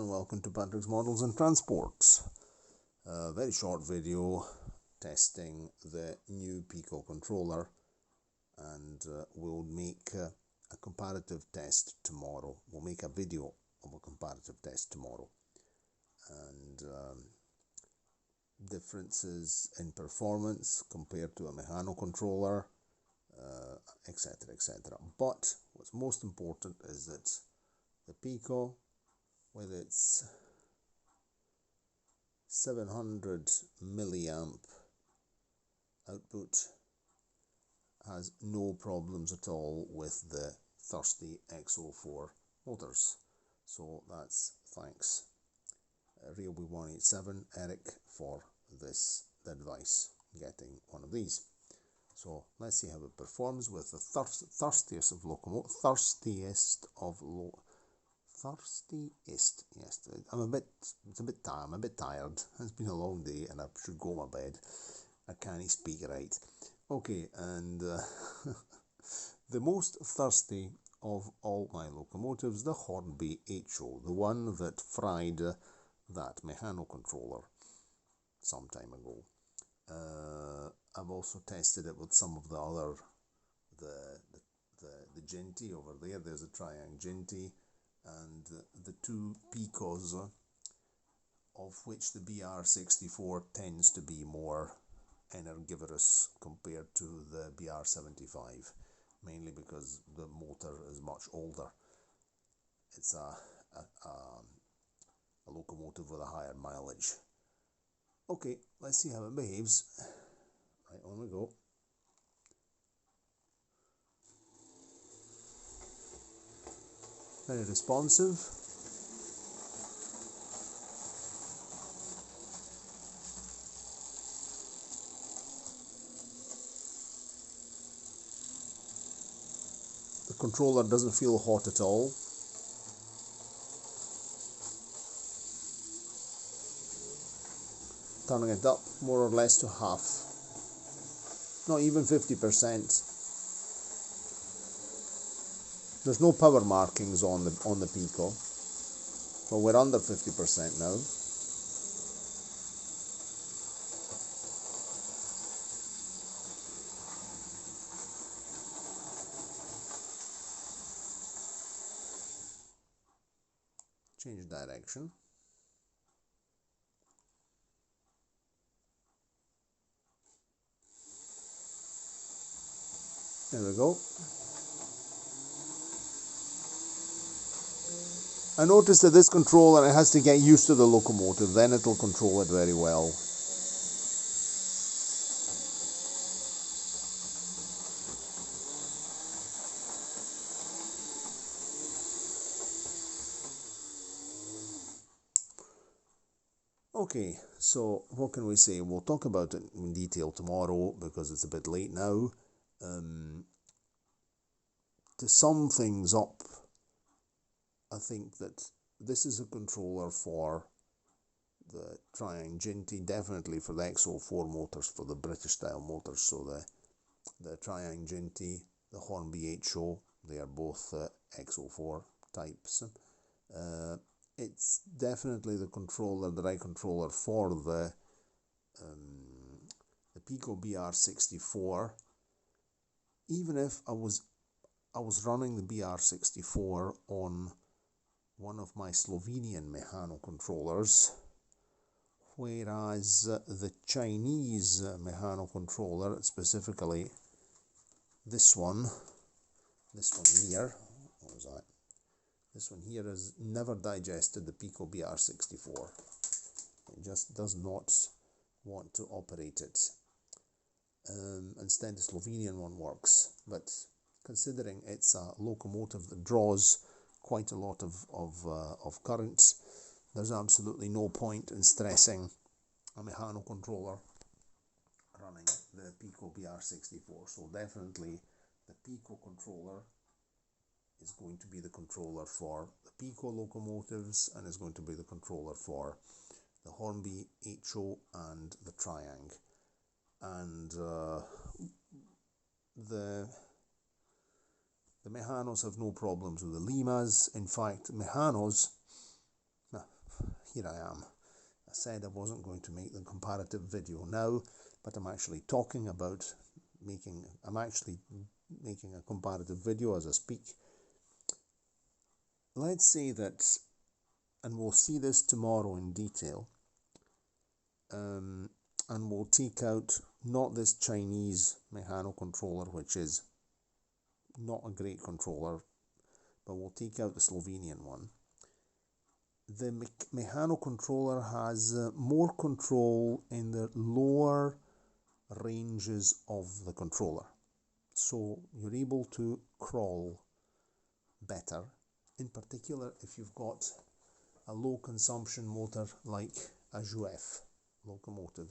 and welcome to Patrick's Models and Transports. A very short video testing the new Piko controller, and we'll make a comparative test tomorrow. We'll make a video of a comparative test tomorrow, and differences in performance compared to a Mehano controller, etc, etc. But what's most important is that the Piko, with its 700 milliamp output, has no problems at all with the thirsty X04 motors. So that's thanks Realby187 Eric for this advice, getting one of these. So let's see how it performs with the thirstiest, yes, I'm a bit tired. It's been a long day and I should go to bed. I can't speak right. Okay, and the most thirsty of all my locomotives, the Hornby HO, the one that fried that Mehano controller some time ago. I've also tested it with some of the other, the Ginty over there. There's a Triang Ginty, and the two Picos, of which the BR64 tends to be more energivorous compared to the BR75, mainly because the motor is much older. It's a locomotive with a higher mileage. Okay, let's see how it behaves. Right, on we go. Very responsive. The controller doesn't feel hot at all. Turning it up more or less to half, not even 50%. There's no power markings on the Piko, but we're under 50% now. Change direction. There we go. I noticed that this controller, it has to get used to the locomotive, then it'll control it very well. Okay, so what can we say? We'll talk about it in detail tomorrow because it's a bit late now. To sum things up, I think that this is a controller for the Triang Ginty, definitely for the X04 motors, for the British style motors. So the Triang Ginty, the Hornby HO, they are both X04 types. It's definitely the right controller for the Piko BR64. Even if I was running the BR64 on one of my Slovenian Mehano controllers, whereas the Chinese Mehano controller, specifically this one here, what was that? This one here has never digested the Piko BR64. It just does not want to operate it. Instead, the Slovenian one works, but considering it's a locomotive that draws quite a lot of current, there's absolutely no point in stressing a Mehano controller running the Piko BR64. So definitely the Piko controller is going to be the controller for the Piko locomotives, and is going to be the controller for the Hornby HO and the Triang. And the Mehanos have no problems with the Limas. In fact, Mehanos, here I am. I said I wasn't going to make the comparative video now, but I'm actually talking about I'm actually making a comparative video as I speak. Let's say that, and we'll see this tomorrow in detail, and we'll take out not this Chinese mechano controller, which is not a great controller, but we'll take out the Slovenian one. The mechano controller has more control in the lower ranges of the controller, so you're able to crawl better, in particular if you've got a low consumption motor like a Juef locomotive.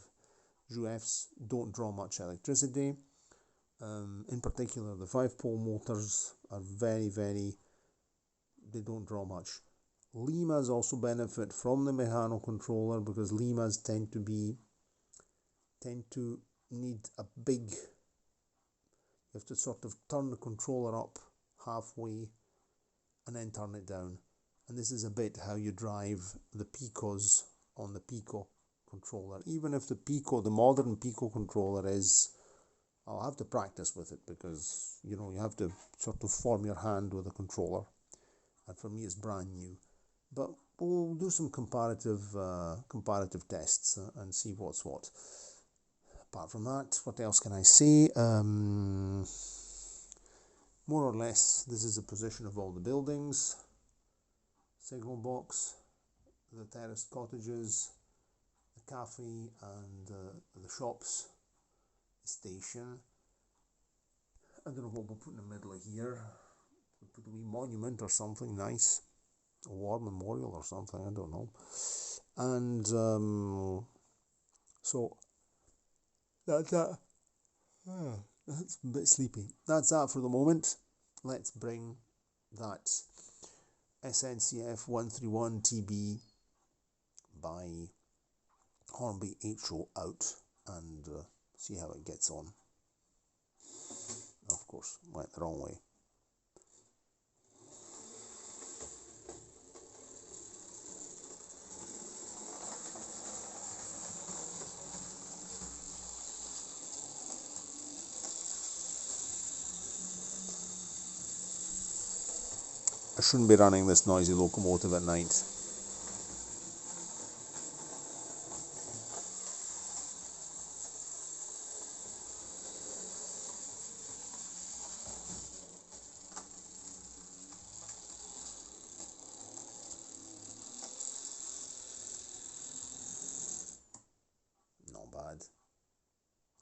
Juefs don't draw much electricity. In particular, the 5-pole motors are very, they don't draw much. Limas also benefit from the mechano controller because Limas tend to need a big, you have to sort of turn the controller up halfway and then turn it down. And this is a bit how you drive the Picos on the Piko controller. Even if the modern Piko controller is, I'll have to practice with it because, you know, you have to sort of form your hand with a controller. And for me, it's brand new. But we'll do some comparative tests and see what's what. Apart from that, what else can I say? More or less, this is the position of all the buildings. Signal box, the terraced cottages, the cafe and the shops, the station. I don't know what we'll put in the middle of here. We'll put a wee monument or something nice. A war memorial or something, I don't know. And so that's that. That's a bit sleepy. That's that for the moment. Let's bring that SNCF 131 TB by Hornby H0 out and see how it gets on. Of course, went the wrong way. I shouldn't be running this noisy locomotive at night. Not bad.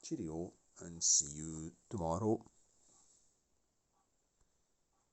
Cheerio and see you tomorrow.